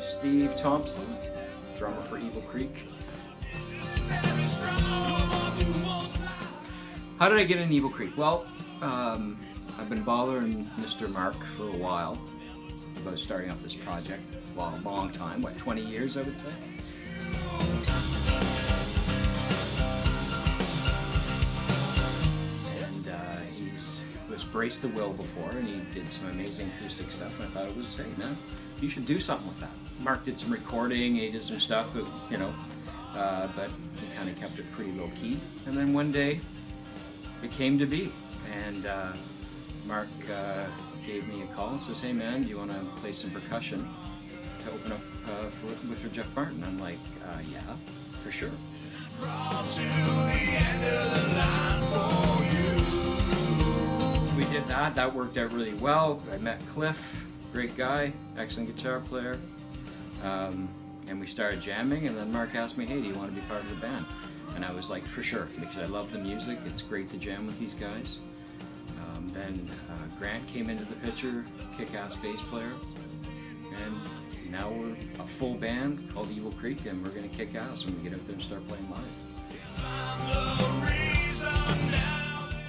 Steve Thompson, drummer for Evil Creek. How did I get in Evil Creek? Well, I've been bothering Mr. Mark for a while about starting up this project. Well, a long time, what, 20 years I would say? And he's was Brace the Will before, and he did some amazing acoustic stuff, and I thought it was, hey man, you should do something with that. Mark did some recording, he did some stuff, but, you know, but he kind of kept it pretty low key. And then one day, it came to be, and Mark gave me a call and says, hey man, do you want to play some percussion to open up for Jeff Martin? I'm like, yeah, for sure. We did that. That worked out really well. I met Cliff, great guy, excellent guitar player, and we started jamming, and then Mark asked me, hey, do you want to be part of the band? And I was like, for sure, because I love the music. It's great to jam with these guys. Then Grant came into the picture, kick-ass bass player, and now we're a full band called Evil Creek, and we're going to kick ass when we get out there and start playing live.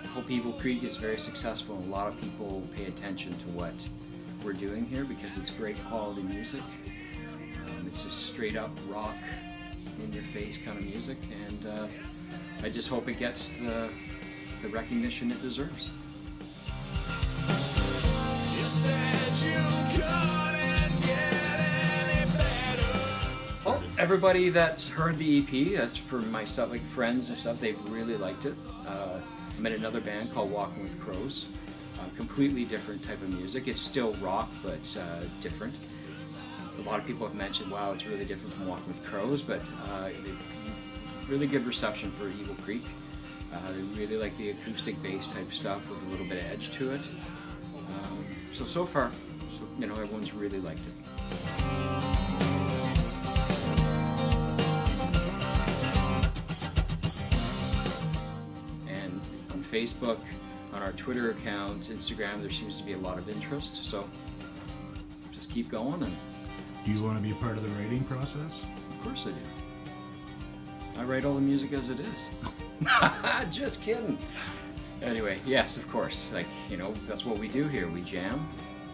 I hope Evil Creek is very successful, and a lot of people pay attention to what we're doing here because it's great quality music. It's just straight up rock, in your face kind of music, and I just hope it gets the recognition it deserves. Well, everybody that's heard the EP, that's for myself, like friends and stuff, they've really liked it. I'm in another band called Walking with Crows. Completely different type of music. It's still rock, but different. A lot of people have mentioned, wow, it's really different from Walking with Crows, but really good reception for Evil Creek. They really like the acoustic bass type stuff with a little bit of edge to it. So far, you know, everyone's really liked it. And on Facebook, on our Twitter account, Instagram, there seems to be a lot of interest, so just keep going. And do you want to be a part of the writing process? Of course I do. I write all the music as it is. Just kidding. Anyway, yes, of course. Like, you know, that's what we do here. We jam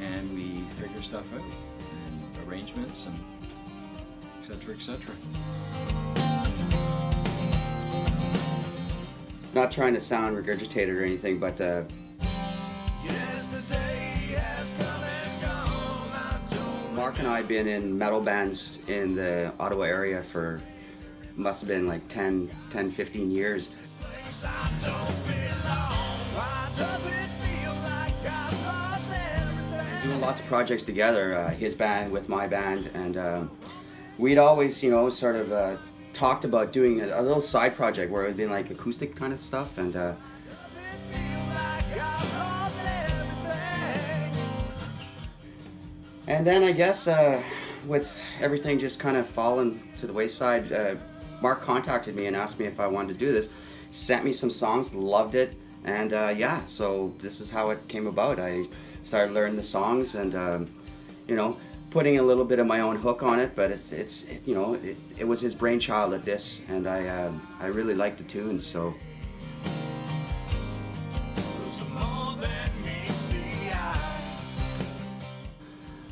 and we figure stuff out, and arrangements, and etc., etc. Not trying to sound regurgitated or anything, but Mark and I have been in metal bands in the Ottawa area for, must have been like 10, 15 years. Doing lots of projects together, his band with my band, and we'd always, you know, sort of talked about doing a little side project where it would be like acoustic kind of stuff, and then I guess with everything just kind of fallen to the wayside, Mark contacted me and asked me if I wanted to do this, sent me some songs, loved it, and yeah, so this is how it came about. I started learning the songs, and you know, putting a little bit of my own hook on it, but it's you know, it was his brainchild at this, and I really like the tunes, so.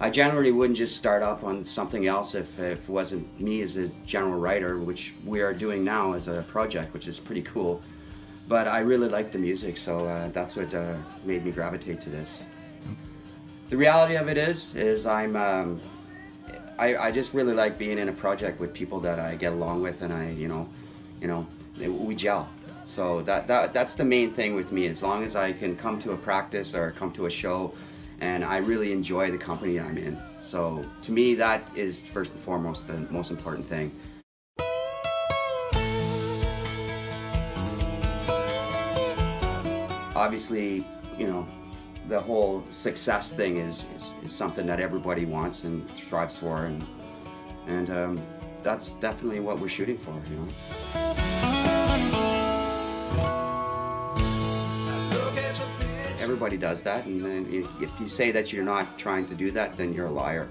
I generally wouldn't just start up on something else if it wasn't me as a general writer, which we are doing now as a project, which is pretty cool. But I really like the music, so that's what made me gravitate to this. The reality of it is I just really like being in a project with people that I get along with, and you know, we gel. So that's the main thing with me. As long as I can come to a practice or come to a show, and I really enjoy the company I'm in. So to me, that is first and foremost the most important thing. Obviously, you know, the whole success thing is something that everybody wants and strives for, and that's definitely what we're shooting for, you know. Everybody does that, and then if you say that you're not trying to do that, then you're a liar.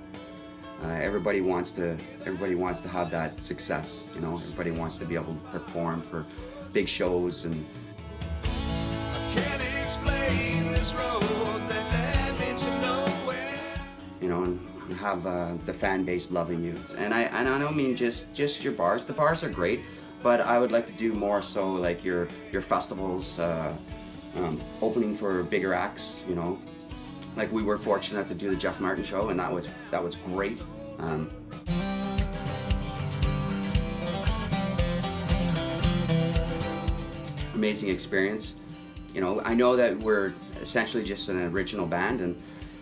everybody wants to have that success. You know, everybody wants to be able to perform for big shows and. Can't explain this road that led me to nowhere. You know, and have the fan base loving you. And I don't mean just your bars. The bars are great, but I would like to do more so like your festivals, opening for bigger acts. You know, like we were fortunate to do the Jeff Martin show, and that was great. Amazing experience. You know, I know that we're essentially just an original band, and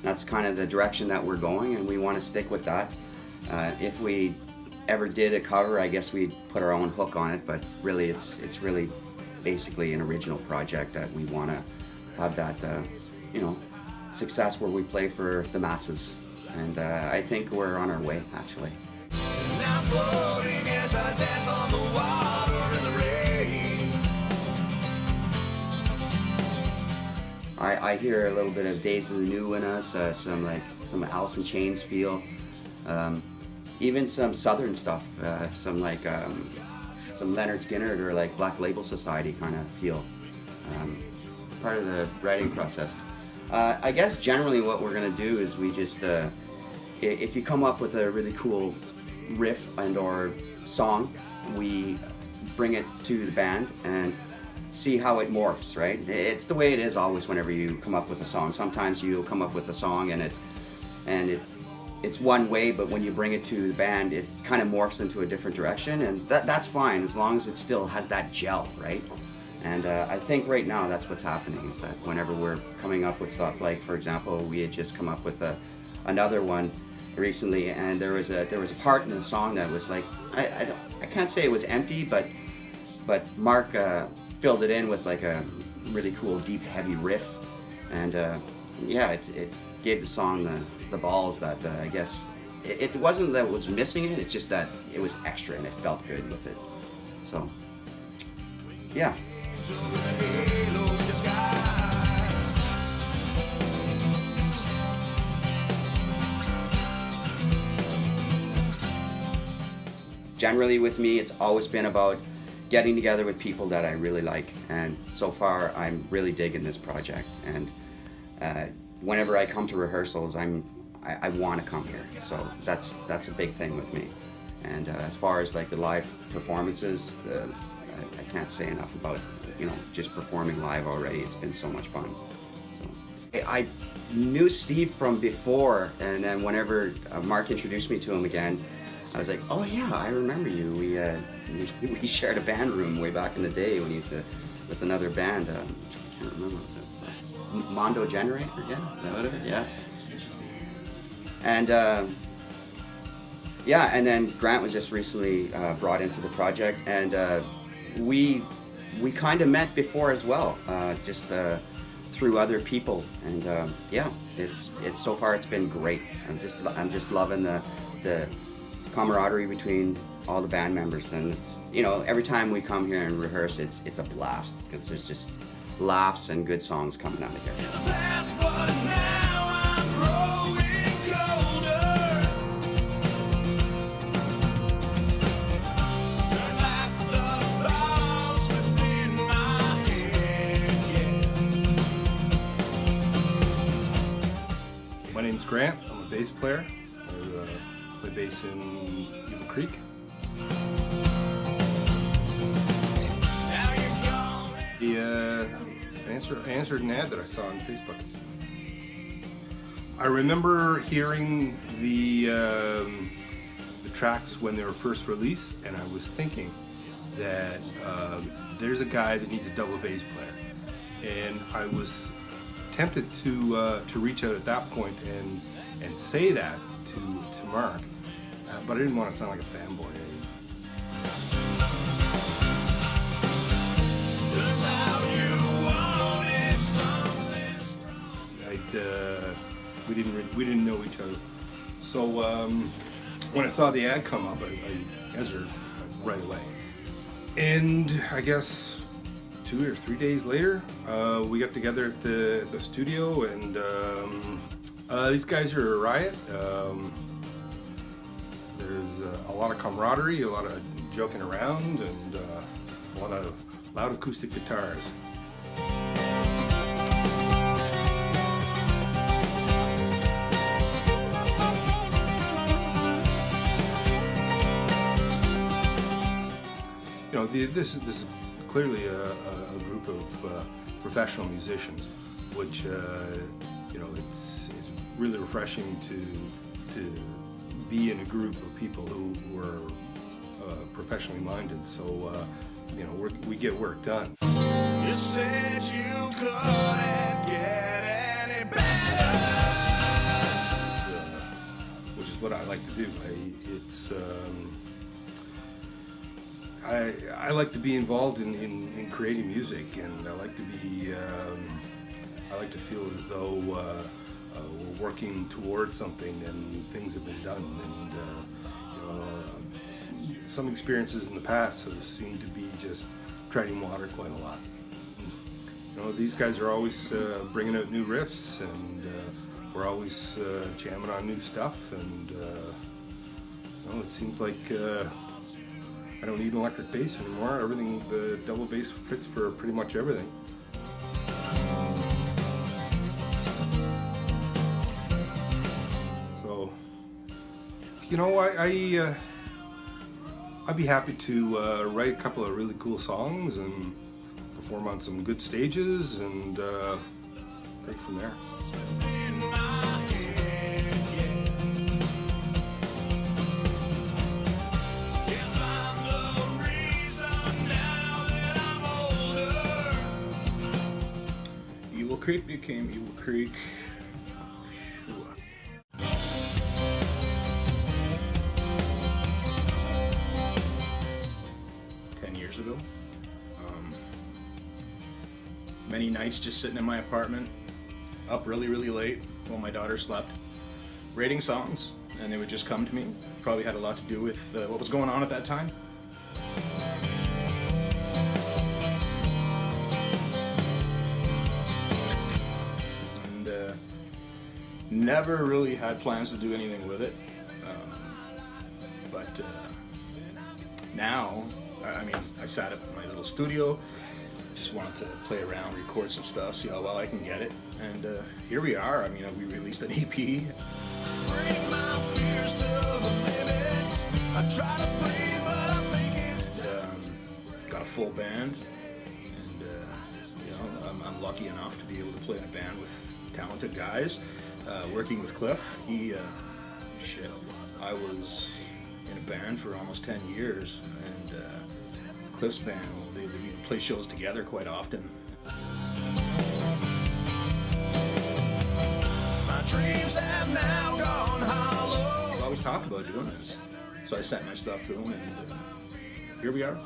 that's kind of the direction that we're going, and we want to stick with that. If we ever did a cover, I guess we'd put our own hook on it, but really it's really basically an original project that we want to have that, you know, success where we play for the masses. And I think we're on our way, actually. Now floating as I dance on the water in the rain. I hear a little bit of Days of the New in us, some Alice in Chains feel, even some Southern stuff, some Leonard Skinner or like Black Label Society kind of feel, part of the writing process. I guess generally what we're gonna do is we just, if you come up with a really cool riff and or song, we bring it to the band and see how it morphs, right? It's the way it is always whenever you come up with a song. Sometimes you'll come up with a song and it's one way, but when you bring it to the band, it kind of morphs into a different direction, and that's fine as long as it still has that gel, right? And I think right now that's what's happening, is that whenever we're coming up with stuff, like for example, we had just come up with another one recently, and there was a part in the song that was like, I can't say it was empty, but Mark filled it in with like a really cool deep heavy riff, and yeah, it gave the song the balls that I guess it wasn't that it was missing it, it's just that it was extra and it felt good with it. So yeah. Generally with me, it's always been about getting together with people that I really like, and so far I'm really digging this project, and whenever I come to rehearsals, I want to come here, so that's a big thing with me. And as far as like the live performances, I can't say enough about, you know, just performing live already. It's been so much fun. So I knew Steve from before, and then whenever Mark introduced me to him again, I was like, oh yeah, I remember you. We shared a band room way back in the day when he was with another band. I can't remember, was it Mondo Generator? Yeah, is that what it is? Yeah. And yeah, and then Grant was just recently brought into the project, and we kind of met before as well, just through other people, and yeah, it's so far it's been great. I'm just loving the camaraderie between all the band members, and it's, you know, every time we come here and rehearse, it's a blast because there's just laughs and good songs coming out of here. It's a blast, but now I'm growing colder. Turn back the thoughts within my head, yeah. My name's Grant. I'm a bass player. I play bass in Beaver Creek. Now you're gone. I answered an ad that I saw on Facebook. I remember hearing the tracks when they were first released, and I was thinking that there's a guy that needs a double bass player, and I was tempted to reach out at that point and say that to Mark, but I didn't want to sound like a fanboy. Turns out you wanted something strong. We didn't know each other, so when I saw the ad come up, I answered right away. And I guess 2 or 3 days later, we got together at the studio, and these guys are a riot. There's a lot of camaraderie, a lot of joking around, and a lot of loud acoustic guitars. You know, this is clearly a group of professional musicians, which you know, it's really refreshing to be in a group of people who are professionally minded. So you know, we get work done. You said you couldn't get any better. Which is what I like to do. I like to be involved in creating music, and I like to be. I like to feel as though we're working towards something, and things have been done. And you know, some experiences in the past have seemed to be just treading water quite a lot. You know, these guys are always bringing out new riffs, and we're always jamming on new stuff. And you know, it seems like I don't need an electric bass anymore. Everything, the double bass fits for pretty much everything. So, you know, I'd be happy to write a couple of really cool songs and perform on some good stages, and take from there. In my head, yeah. If I'm the reason now that I'm older. Evil Creek became Evil Creek. Sure. 10 years ago. Many nights just sitting in my apartment, up really late while my daughter slept, writing songs, and they would just come to me. Probably had a lot to do with what was going on at that time. And never really had plans to do anything with it. But now, I mean, I sat up in my little studio, just wanted to play around, record some stuff, see how well I can get it, and here we are. I mean, we released an EP. Bring my fears to the limits. I try to breathe, but I think it's time. Got a full band, and you know, I'm lucky enough to be able to play in a band with talented guys. Working with Cliff, I was in a band for almost 10 years, and Cliff's band, they play shows together quite often. My dreams have now gone hollow. I always talked about doing this, so I sent my stuff to him, and here we are.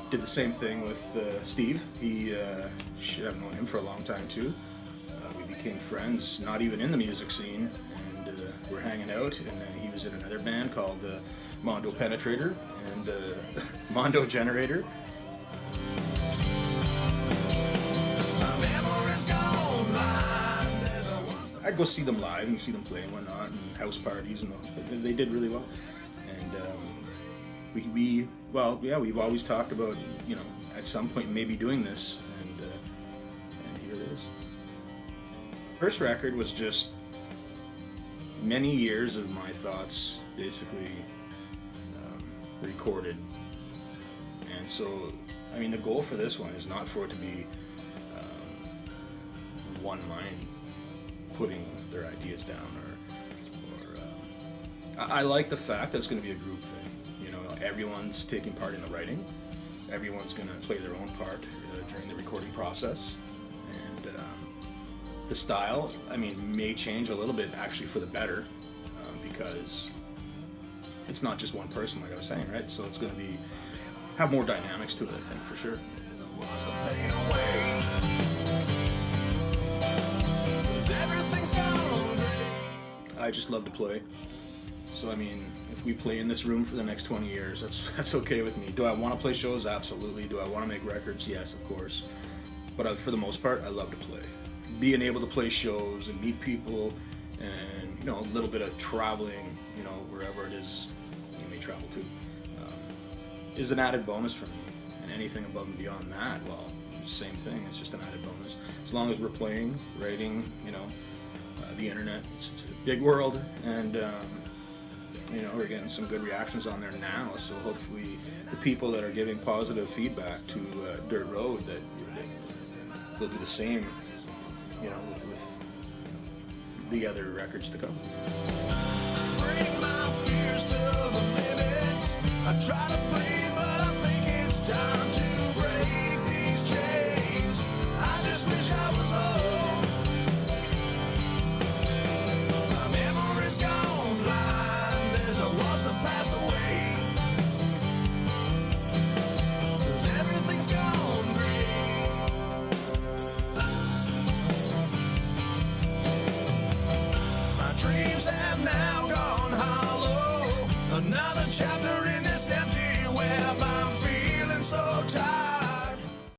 Did the same thing with Steve. I've known him for a long time too. We became friends, not even in the music scene, and we're hanging out. And then he was in another band called Mondo Penetrator and Mondo Generator. My memory's gone blind as I was. I'd go see them live and see them play and whatnot, and house parties, and they did really well. And we've always talked about, you know, at some point maybe doing this, and here it is. First record was just many years of my thoughts, basically recorded. And so, I mean, the goal for this one is not for it to be one mind putting their ideas down, or I like the fact that it's going to be a group thing. You know, everyone's taking part in the writing. Everyone's going to play their own part during the recording process, and the style, I mean, may change a little bit actually for the better, because it's not just one person, like I was saying, right? So it's going to have more dynamics to it, I think, for sure. Wash the pain away. 'Cause everything's gone great. I just love to play. So I mean, if we play in this room for the next 20 years, that's okay with me. Do I want to play shows? Absolutely. Do I want to make records? Yes, of course. But for the most part, I love to play. Being able to play shows and meet people, and you know, a little bit of traveling you know, wherever it is you may travel to, is an added bonus for me. And anything above and beyond that, well, same thing. It's just an added bonus. As long as we're playing, writing, you know, the internet, it's a big world, and you know, we're getting some good reactions on there now. So hopefully, the people that are giving positive feedback to Dirt Road, that they'll do the same, you know, with the other records to come. Bring my fears to the limits. I try to breathe, but I think it's time to break these chains. I just wish I was home. My memory's gone blind as I watch the past away. 'Cause everything's gone gray. My dreams have now gone hollow. Another chapter in this empty web. I'm feeling so tired.